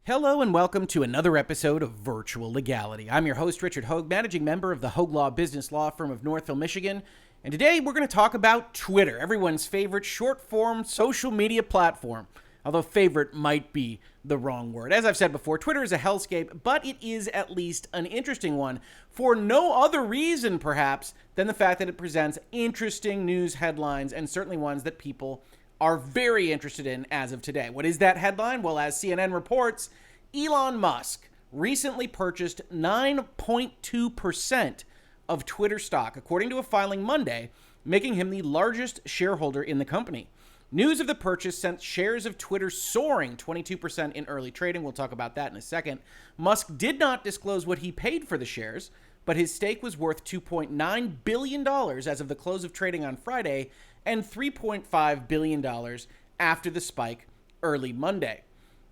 Hello and welcome to another episode of Virtual Legality. I'm your host, Richard Hoeg, managing member of the Hoeg Law Business Law Firm of Northville, Michigan. And today we're going to talk about Twitter, everyone's favorite short-form social media platform. Although favorite might be the wrong word. As I've said before, Twitter is a hellscape, but it is at least an interesting one for no other reason, perhaps, than the fact that it presents interesting news headlines and certainly ones that people are very interested in as of today. What is that headline? Well, as CNN reports, Elon Musk recently purchased 9.2% of Twitter stock, according to a filing Monday, making him the largest shareholder in the company. News of the purchase sent shares of Twitter soaring 22% in early trading. We'll talk about that in a second. Musk did not disclose what he paid for the shares, but his stake was worth $2.9 billion as of the close of trading on Friday and $3.5 billion after the spike early Monday.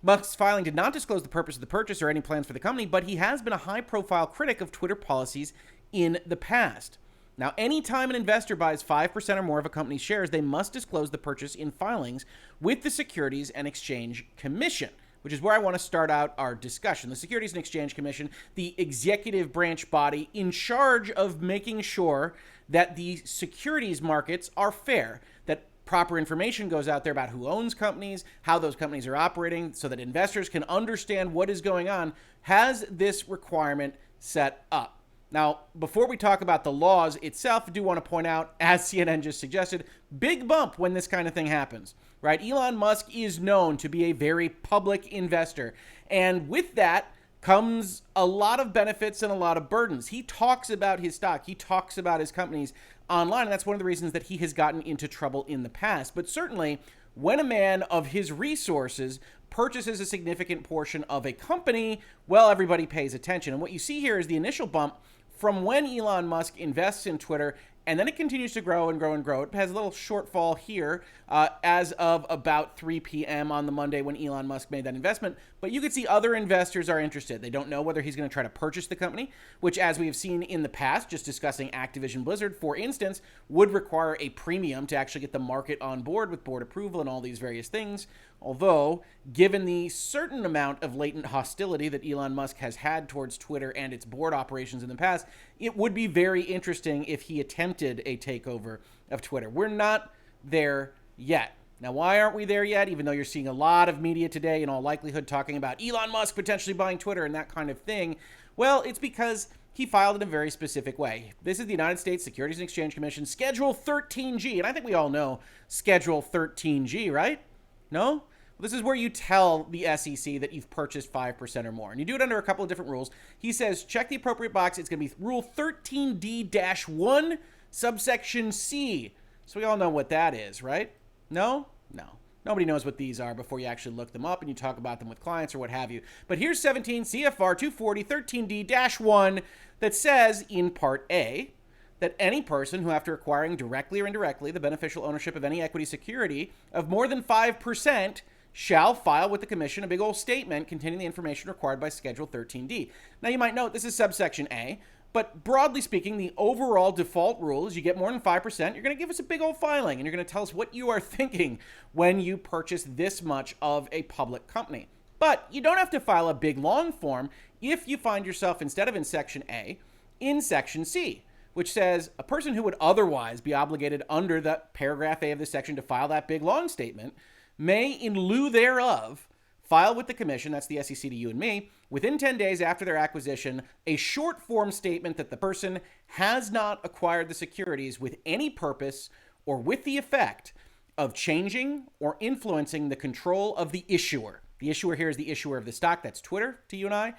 Musk's filing did not disclose the purpose of the purchase or any plans for the company, but he has been a high-profile critic of Twitter policies in the past. Now, anytime an investor buys 5% or more of a company's shares, they must disclose the purchase in filings with the Securities and Exchange Commission, which is where I want to start out our discussion. The Securities and Exchange Commission, the executive branch body in charge of making sure that the securities markets are fair, that proper information goes out there about who owns companies, how those companies are operating, so that investors can understand what is going on, has this requirement set up. Now, before we talk about the laws itself, I do want to point out, as CNN just suggested, big bump when this kind of thing happens, right? Elon Musk is known to be a very public investor. And with that comes a lot of benefits and a lot of burdens. He talks about his stock. He talks about his companies online. And that's one of the reasons that he has gotten into trouble in the past. But certainly, when a man of his resources purchases a significant portion of a company, well, everybody pays attention. And what you see here is the initial bump from when Elon Musk invests in Twitter, and then it continues to grow and grow and grow. It has a little shortfall here as of about 3 p.m. on the Monday when Elon Musk made that investment. But you can see other investors are interested. They don't know whether he's going to try to purchase the company, which, as we have seen in the past, just discussing Activision Blizzard, for instance, would require a premium to actually get the market on board with board approval and all these various things. Although, given the certain amount of latent hostility that Elon Musk has had towards Twitter and its board operations in the past, it would be very interesting if he attempted a takeover of Twitter. We're not there yet. Now, why aren't we there yet? Even though you're seeing a lot of media today, in all likelihood, talking about Elon Musk potentially buying Twitter and that kind of thing. Well, it's because he filed in a very specific way. This is the United States Securities and Exchange Commission Schedule 13G. And I think we all know Schedule 13G, right? No? Well, this is where you tell the SEC that you've purchased 5% or more. And you do it under a couple of different rules. He says, check the appropriate box. It's going to be Rule 13D-1, subsection C. So we all know what that is, right? No? No. Nobody knows what these are before you actually look them up and you talk about them with clients or what have you. But here's 17 CFR 240 13D-1 that says in Part A, that any person who, after acquiring directly or indirectly the beneficial ownership of any equity security of more than 5%, shall file with the commission a big old statement containing the information required by Schedule 13D. Now, you might note this is subsection A, but broadly speaking, the overall default rule is you get more than 5%, you're going to give us a big old filing, and you're going to tell us what you are thinking when you purchase this much of a public company. But you don't have to file a big, long form if you find yourself, instead of in Section A, in Section C, which says a person who would otherwise be obligated under the paragraph A of this section to file that big long statement may, in lieu thereof, file with the commission, that's the SEC to you and me, within 10 days after their acquisition, a short form statement that the person has not acquired the securities with any purpose or with the effect of changing or influencing the control of the issuer. The issuer here is the issuer of the stock, that's Twitter to you and I,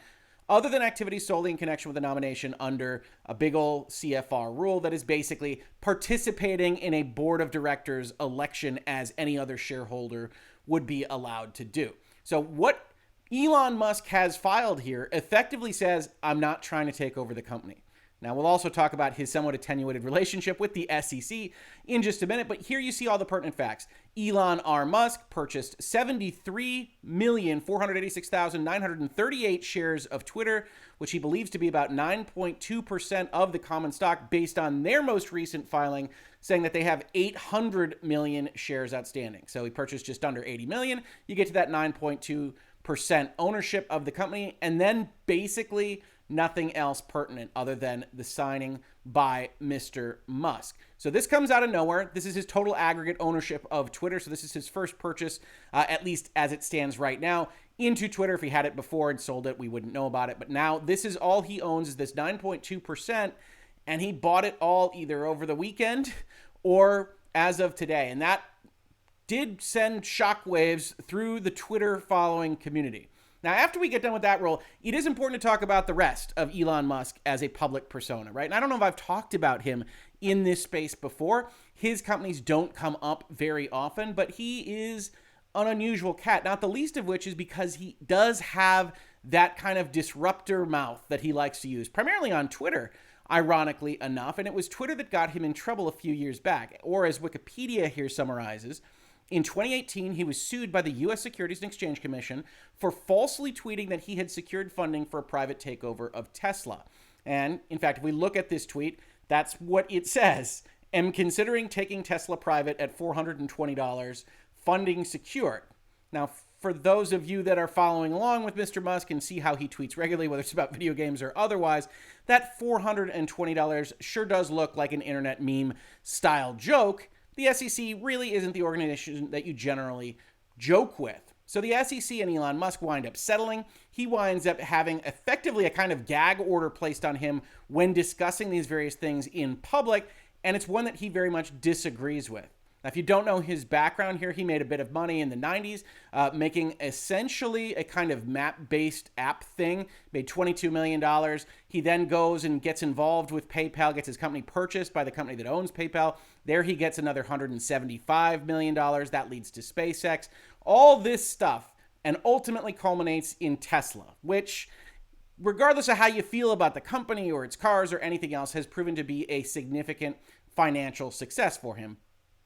other than activities solely in connection with the nomination under a big ol' CFR rule that is basically participating in a board of directors election as any other shareholder would be allowed to do. So what Elon Musk has filed here effectively says, I'm not trying to take over the company. Now, we'll also talk about his somewhat attenuated relationship with the SEC in just a minute, but here you see all the pertinent facts. Elon R. Musk purchased 73,486,938 shares of Twitter, which he believes to be about 9.2% of the common stock based on their most recent filing, saying that they have 800 million shares outstanding. So he purchased just under 80 million. You get to that 9.2 ownership of the company, and then basically nothing else pertinent other than the signing by Mr. Musk. So this comes out of nowhere. This is his total aggregate ownership of Twitter. So this is his first purchase, at least as it stands right now, into Twitter. If he had it before and sold it, we wouldn't know about it. But now this is all he owns, is this 9.2%. And he bought it all either over the weekend or as of today. And that did send shockwaves through the Twitter following community. Now, after we get done with that role, it is important to talk about the rest of Elon Musk as a public persona, right? And I don't know if I've talked about him in this space before. His companies don't come up very often, but he is an unusual cat, not the least of which is because he does have that kind of disruptor mouth that he likes to use, primarily on Twitter, ironically enough. And it was Twitter that got him in trouble a few years back, or as Wikipedia here summarizes, in 2018, he was sued by the U.S. Securities and Exchange Commission for falsely tweeting that he had secured funding for a private takeover of Tesla. And in fact, if we look at this tweet, that's what it says. Am considering taking Tesla private at $420, funding secured. Now, for those of you that are following along with Mr. Musk and see how he tweets regularly, whether it's about video games or otherwise, that $420 sure does look like an internet meme style joke. The SEC really isn't the organization that you generally joke with. So the SEC and Elon Musk wind up settling. He winds up having effectively a kind of gag order placed on him when discussing these various things in public, and it's one that he very much disagrees with. Now, if you don't know his background here, he made a bit of money in the 90s, making essentially a kind of map-based app thing, made $22 million. He then goes and gets involved with PayPal, gets his company purchased by the company that owns PayPal. There he gets another $175 million. That leads to SpaceX. All this stuff, and ultimately culminates in Tesla, which, regardless of how you feel about the company or its cars or anything else, has proven to be a significant financial success for him.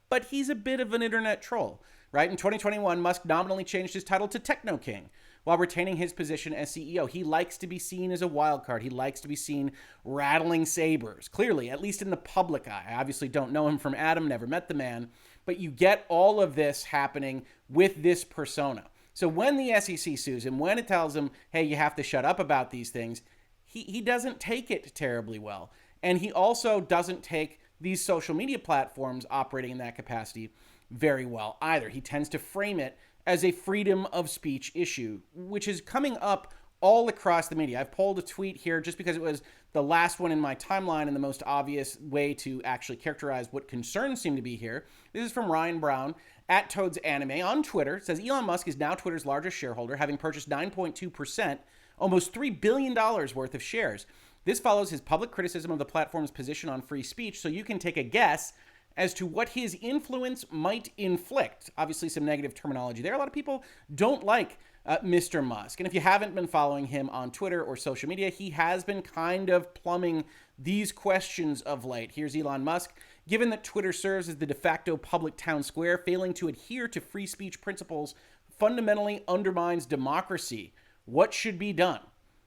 But he's a bit of an internet troll, right? In 2021, Musk nominally changed his title to Techno King while retaining his position as CEO. He likes to be seen as a wildcard. He likes to be seen rattling sabers, clearly, at least in the public eye. I obviously don't know him from Adam, never met the man, but you get all of this happening with this persona. So when the SEC sues him, when it tells him, hey, you have to shut up about these things, he doesn't take it terribly well. And he also doesn't take these social media platforms operating in that capacity very well either. He tends to frame it as a freedom of speech issue, which is coming up all across the media. I've pulled a tweet here just because it was the last one in my timeline and the most obvious way to actually characterize what concerns seem to be here. This is from Ryan Brown at Toad's Anime on Twitter. It says Elon Musk is now Twitter's largest shareholder, having purchased 9.2%, almost $3 billion worth of shares. This follows his public criticism of the platform's position on free speech, so you can take a guess as to what his influence might inflict. Obviously, some negative terminology there. A lot of people don't like Mr. Musk. And if you haven't been following him on Twitter or social media, he has been kind of plumbing these questions of late. Here's Elon Musk. Given that Twitter serves as the de facto public town square, failing to adhere to free speech principles fundamentally undermines democracy. What should be done?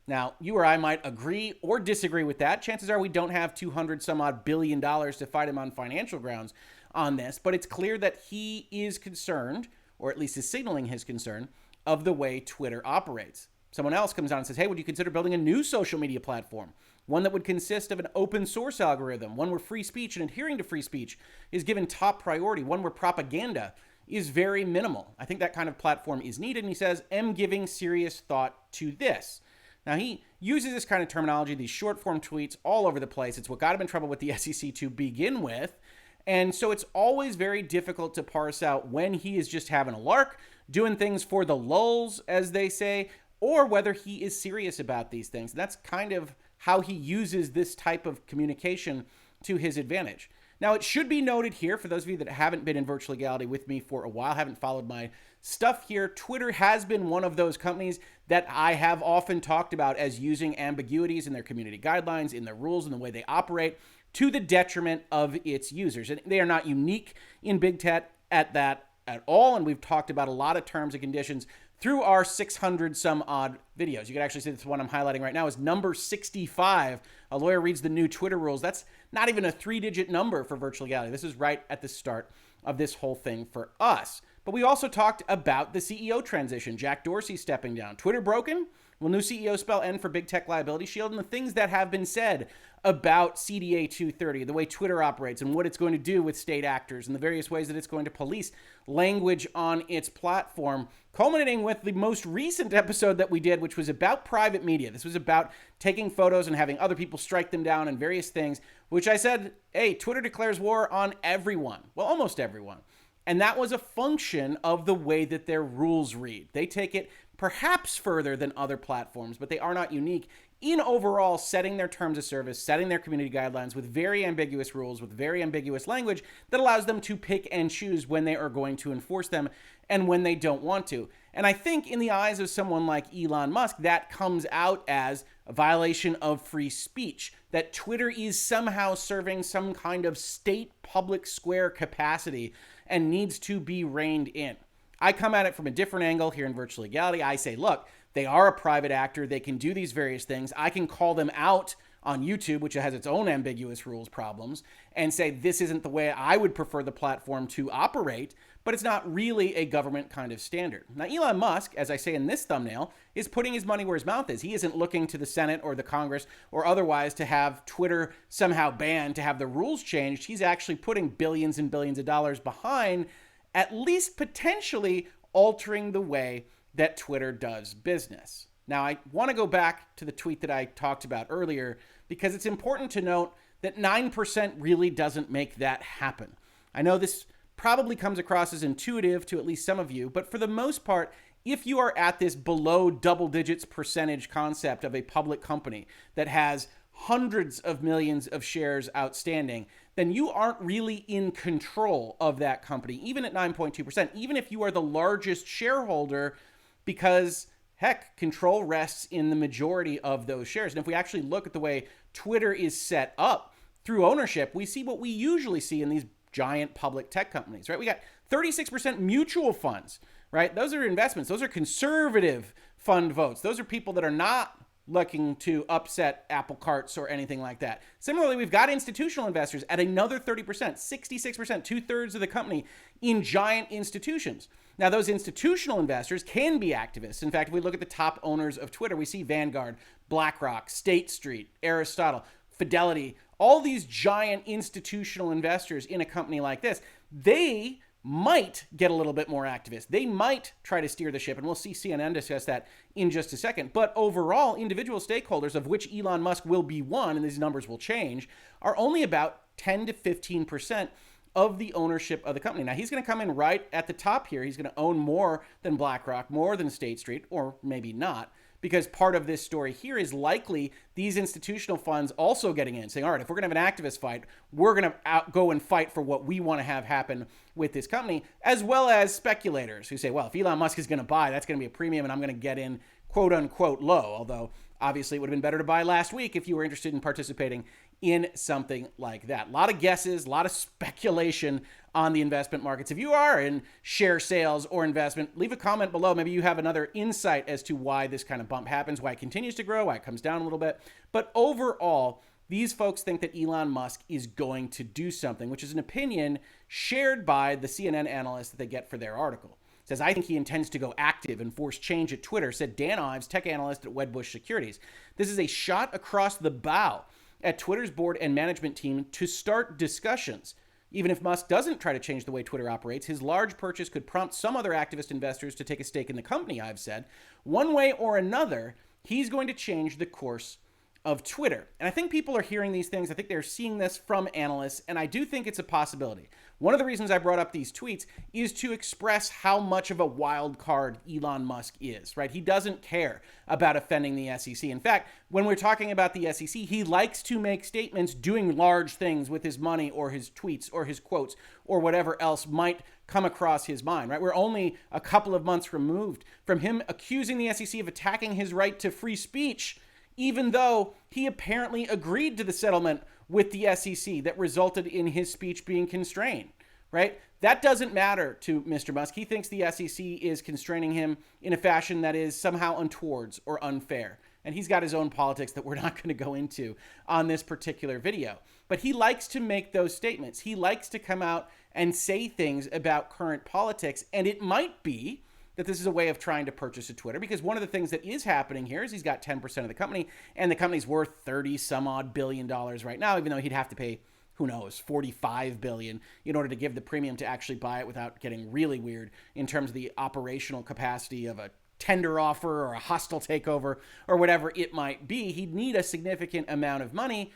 Now, you or I might agree or disagree with that. Chances are we don't have 200 some odd billion dollars to fight him on financial grounds on this, but it's clear that he is concerned, or at least is signaling his concern, of the way Twitter operates. Someone else comes on and says, hey, would you consider building a new social media platform? One that would consist of an open source algorithm, one where free speech and adhering to free speech is given top priority, one where propaganda is very minimal. I think that kind of platform is needed, and he says, am giving serious thought to this. Now, he uses this kind of terminology, these short-form tweets all over the place. It's what got him in trouble with the SEC to begin with. And so it's always very difficult to parse out when he is just having a lark, doing things for the lulz, as they say, or whether he is serious about these things. That's kind of how he uses this type of communication to his advantage. Now, it should be noted here, for those of you that haven't been in Virtual Legality with me for a while, haven't followed my stuff here, Twitter has been one of those companies that I have often talked about as using ambiguities in their community guidelines, in their rules, and the way they operate to the detriment of its users. And they are not unique in big tech at that at all. And we've talked about a lot of terms and conditions through our 600 some odd videos. You can actually see this one I'm highlighting right now is number 65. A lawyer reads the new Twitter rules. That's not even a 3-digit number for Virtual Legality. This is right at the start of this whole thing for us. But we also talked about the CEO transition, Jack Dorsey stepping down. Twitter broken? Will new CEO spell end for big tech liability shield? And the things that have been said about CDA 230, the way Twitter operates and what it's going to do with state actors and the various ways that it's going to police language on its platform, culminating with the most recent episode that we did, which was about private media. This was about taking photos and having other people strike them down and various things, which I said, hey, Twitter declares war on everyone. Well, almost everyone. And that was a function of the way that their rules read. They take it perhaps further than other platforms, but they are not unique in overall setting their terms of service, setting their community guidelines with very ambiguous rules, with very ambiguous language that allows them to pick and choose when they are going to enforce them and when they don't want to. And I think in the eyes of someone like Elon Musk, that comes out as a violation of free speech, that Twitter is somehow serving some kind of state public square capacity and needs to be reined in. I come at it from a different angle here in Virtual Legality. I say, look, they are a private actor. They can do these various things. I can call them out on YouTube, which has its own ambiguous rules problems, and say this isn't the way I would prefer the platform to operate, but it's not really a government kind of standard. Now, Elon Musk, as I say in this thumbnail, is putting his money where his mouth is. He isn't looking to the Senate or the Congress or otherwise to have Twitter somehow banned, to have the rules changed. He's actually putting billions and billions of dollars behind at least potentially altering the way that Twitter does business. Now, I want to go back to the tweet that I talked about earlier because it's important to note that 9% really doesn't make that happen. I know this probably comes across as intuitive to at least some of you, but for the most part, if you are at this below double digits percentage concept of a public company that has hundreds of millions of shares outstanding, then you aren't really in control of that company, even at 9.2%, even if you are the largest shareholder, because heck, control rests in the majority of those shares. And if we actually look at the way Twitter is set up through ownership, we see what we usually see in these giant public tech companies, right? We got 36% mutual funds, right? Those are investments. Those are conservative fund votes. Those are people that are not looking to upset apple carts or anything like that. Similarly, we've got institutional investors at another 30%, 66%, 2/3 of the company in giant institutions. Now, those institutional investors can be activists. In fact, if we look at the top owners of Twitter, we see Vanguard, BlackRock, State Street, Aristotle, Fidelity, all these giant institutional investors in a company like this. They might get a little bit more activist. They might try to steer the ship, and we'll see CNN discuss that in just a second. But overall, individual stakeholders, of which Elon Musk will be one, and these numbers will change, are only about 10 to 15% of the ownership of the company. Now, he's going to come in right at the top here. He's going to own more than BlackRock, more than State Street, or maybe not, because part of this story here is likely these institutional funds also getting in, saying, all right, if we're going to have an activist fight, we're going to go and fight for what we want to have happen with this company, as well as speculators who say, well, if Elon Musk is going to buy, that's going to be a premium, and I'm going to get in quote unquote low, although obviously it would have been better to buy last week if you were interested in participating in something like that. A lot of guesses, a lot of speculation on the investment markets. If you are in share sales or investment, leave a comment below. Maybe you have another insight as to why this kind of bump happens, why it continues to grow, why it comes down a little bit. But overall, these folks think that Elon Musk is going to do something, which is an opinion shared by the CNN analyst that they get for their article. It says, I think he intends to go active and force change at Twitter, said Dan Ives, tech analyst at Wedbush Securities. This is a shot across the bow at Twitter's board and management team to start discussions. Even if Musk doesn't try to change the way Twitter operates, his large purchase could prompt some other activist investors to take a stake in the company, I've said. One way or another, he's going to change the course of Twitter. And I think people are hearing these things. I think they're seeing this from analysts, and I do think it's a possibility. One of the reasons I brought up these tweets is to express how much of a wild card Elon Musk is, right? He doesn't care about offending the SEC. In fact, when we're talking about the SEC, he likes to make statements doing large things with his money or his tweets or his quotes or whatever else might come across his mind, right? We're only a couple of months removed from him accusing the SEC of attacking his right to free speech, even though he apparently agreed to the settlement with the SEC that resulted in his speech being constrained, right? That doesn't matter to Mr. Musk. He thinks the SEC is constraining him in a fashion that is somehow untoward or unfair. And he's got his own politics that we're not going to go into on this particular video. But he likes to make those statements. He likes to come out and say things about current politics. And it might be that this is a way of trying to purchase a Twitter, because one of the things that is happening here is he's got 10% of the company, and the company's worth 30 some odd billion dollars right now, even though he'd have to pay, who knows, 45 billion in order to give the premium to actually buy it without getting really weird in terms of the operational capacity of a tender offer or a hostile takeover or whatever it might be. He'd need a significant amount of money,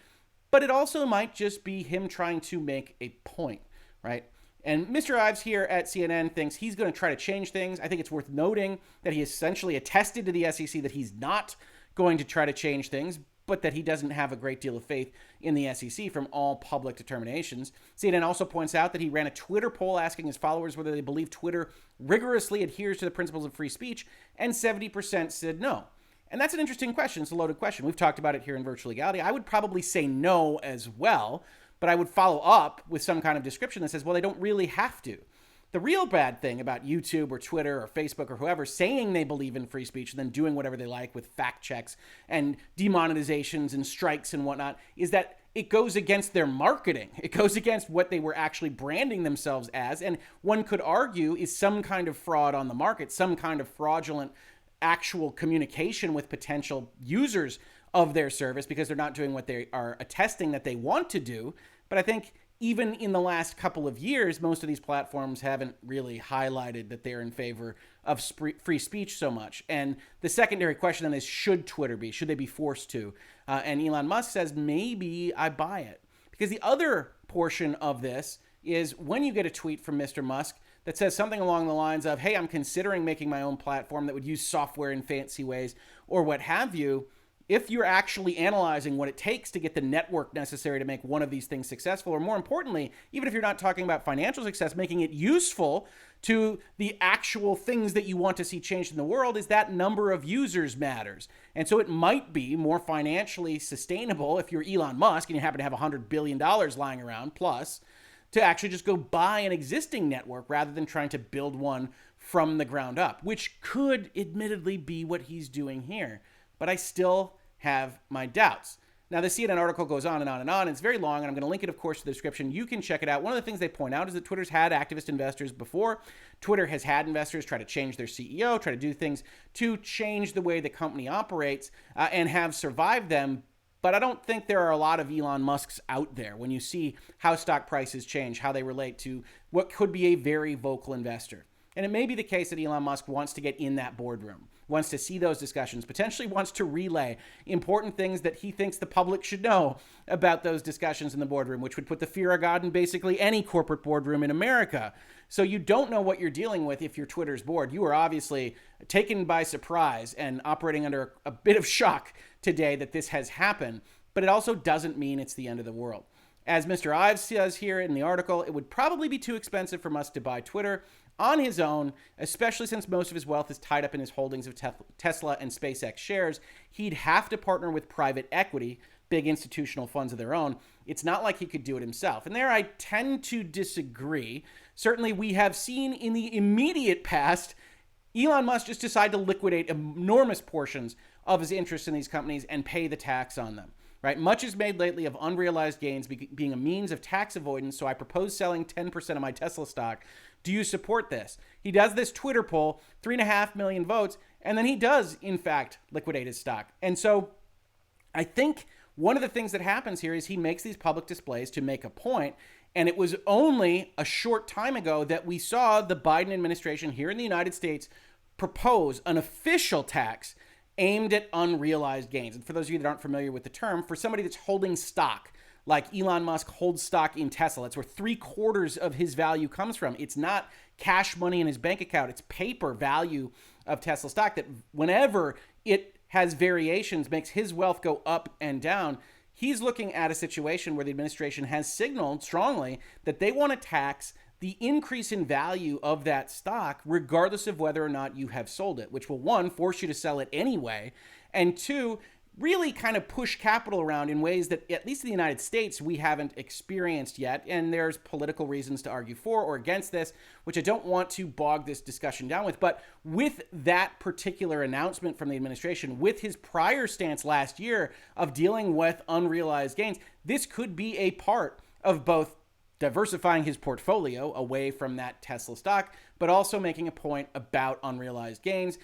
but it also might just be him trying to make a point, right? And Mr. Ives here at CNN thinks he's going to try to change things. I think it's worth noting that he essentially attested to the SEC that he's not going to try to change things, but that he doesn't have a great deal of faith in the SEC from all public determinations. CNN also points out that he ran a Twitter poll asking his followers whether they believe Twitter rigorously adheres to the principles of free speech, and 70% said no. And that's an interesting question. It's a loaded question. We've talked about it here in Virtual Legality. I would probably say no as well, but I would follow up with some kind of description that says, well, they don't really have to. The real bad thing about YouTube or Twitter or Facebook or whoever saying they believe in free speech and then doing whatever they like with fact checks and demonetizations and strikes and whatnot is that it goes against their marketing. It goes against what they were actually branding themselves as, and one could argue is some kind of fraud on the market, some kind of fraudulent actual communication with potential users of their service because they're not doing what they are attesting that they want to do. But I think even in the last couple of years, most of these platforms haven't really highlighted that they're in favor of free speech so much. And the secondary question then is, should Twitter be? Should they be forced to? And Elon Musk says, maybe I buy it. Because the other portion of this is when you get a tweet from Mr. Musk that says something along the lines of, hey, I'm considering making my own platform that would use software in fancy ways or what have you. If you're actually analyzing what it takes to get the network necessary to make one of these things successful, or more importantly, even if you're not talking about financial success, making it useful to the actual things that you want to see changed in the world, is that number of users matters. And so it might be more financially sustainable if you're Elon Musk and you happen to have $100 billion lying around plus to actually just go buy an existing network rather than trying to build one from the ground up, which could admittedly be what he's doing here. But I still have my doubts. Now, the CNN article goes on and on and on. It's very long, and I'm going to link it, of course, to the description. You can check it out. One of the things they point out is that Twitter's had activist investors before. Twitter has had investors try to change their CEO, try to do things to change the way the company operates, and have survived them. But I don't think there are a lot of Elon Musks out there when you see how stock prices change, how they relate to what could be a very vocal investor. And it may be the case that Elon Musk wants to get in that boardroom, wants to see those discussions, potentially wants to relay important things that he thinks the public should know about those discussions in the boardroom, which would put the fear of God in basically any corporate boardroom in America. So you don't know what you're dealing with if you're Twitter's board. You are obviously taken by surprise and operating under a bit of shock today that this has happened, but it also doesn't mean it's the end of the world. As Mr. Ives says here in the article, it would probably be too expensive for Musk to buy Twitter on his own, especially since most of his wealth is tied up in his holdings of Tesla and SpaceX shares. He'd have to partner with private equity, big institutional funds of their own. It's not like he could do it himself. And there I tend to disagree. Certainly we have seen in the immediate past, Elon Musk just decide to liquidate enormous portions of his interest in these companies and pay the tax on them. Right? Much is made lately of unrealized gains being a means of tax avoidance, so I propose selling 10% of my Tesla stock. Do you support this? He does this Twitter poll, 3.5 million votes, and then he does, in fact, liquidate his stock. And so I think one of the things that happens here is he makes these public displays to make a point, and it was only a short time ago that we saw the Biden administration here in the United States propose an official tax aimed at unrealized gains. And for those of you that aren't familiar with the term, for somebody that's holding stock, like Elon Musk holds stock in Tesla, that's where 3/4 of his value comes from. It's not cash money in his bank account. It's paper value of Tesla stock that whenever it has variations, makes his wealth go up and down. He's looking at a situation where the administration has signaled strongly that they want to tax the increase in value of that stock, regardless of whether or not you have sold it, which will, one, force you to sell it anyway, and two, really kind of push capital around in ways that, at least in the United States, we haven't experienced yet. And there's political reasons to argue for or against this, which I don't want to bog this discussion down with. But with that particular announcement from the administration, with his prior stance last year of dealing with unrealized gains, this could be a part of both diversifying his portfolio away from that Tesla stock, but also making a point about unrealized gains,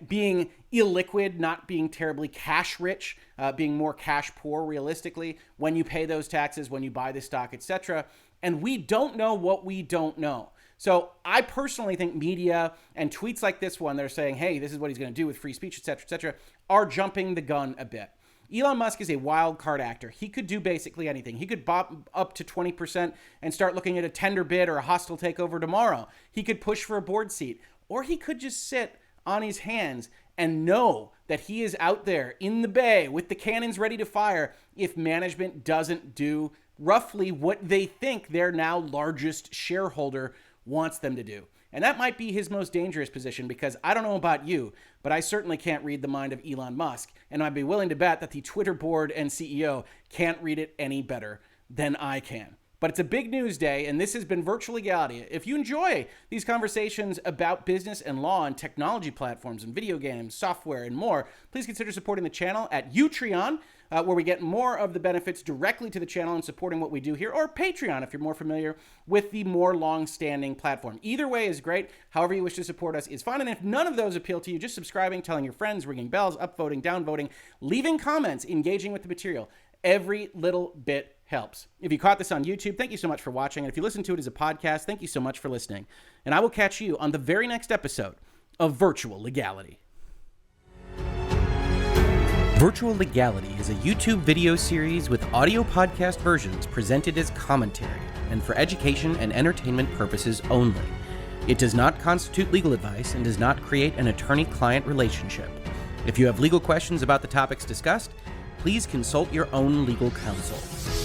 being illiquid, not being terribly cash rich, being more cash poor realistically when you pay those taxes, when you buy the stock, etc. And we don't know what we don't know. So I personally think media and tweets like this one, they're saying, hey, this is what he's going to do with free speech, etc., are jumping the gun a bit. Elon Musk is a wild card actor. He could do basically anything. He could bop up to 20% and start looking at a tender bid or a hostile takeover tomorrow. He could push for a board seat, or he could just sit on his hands and know that he is out there in the bay with the cannons ready to fire if management doesn't do roughly what they think their now largest shareholder wants them to do. And that might be his most dangerous position, because I don't know about you, but I certainly can't read the mind of Elon Musk, and I'd be willing to bet that the Twitter board and CEO can't read it any better than I can. But it's a big news day, and this has been Virtual Legality. If you enjoy these conversations about business and law and technology platforms and video games, software, and more, please consider supporting the channel at Utreon, where we get more of the benefits directly to the channel and supporting what we do here, or Patreon if you're more familiar with the more long-standing platform. Either way is great. However you wish to support us is fine. And if none of those appeal to you, just subscribing, telling your friends, ringing bells, upvoting, downvoting, leaving comments, engaging with the material. Every little bit helps. If you caught this on YouTube, thank you so much for watching. And if you listen to it as a podcast, thank you so much for listening. And I will catch you on the very next episode of Virtual Legality. Virtual Legality is a YouTube video series with audio podcast versions presented as commentary and for education and entertainment purposes only. It does not constitute legal advice and does not create an attorney-client relationship. If you have legal questions about the topics discussed, please consult your own legal counsel.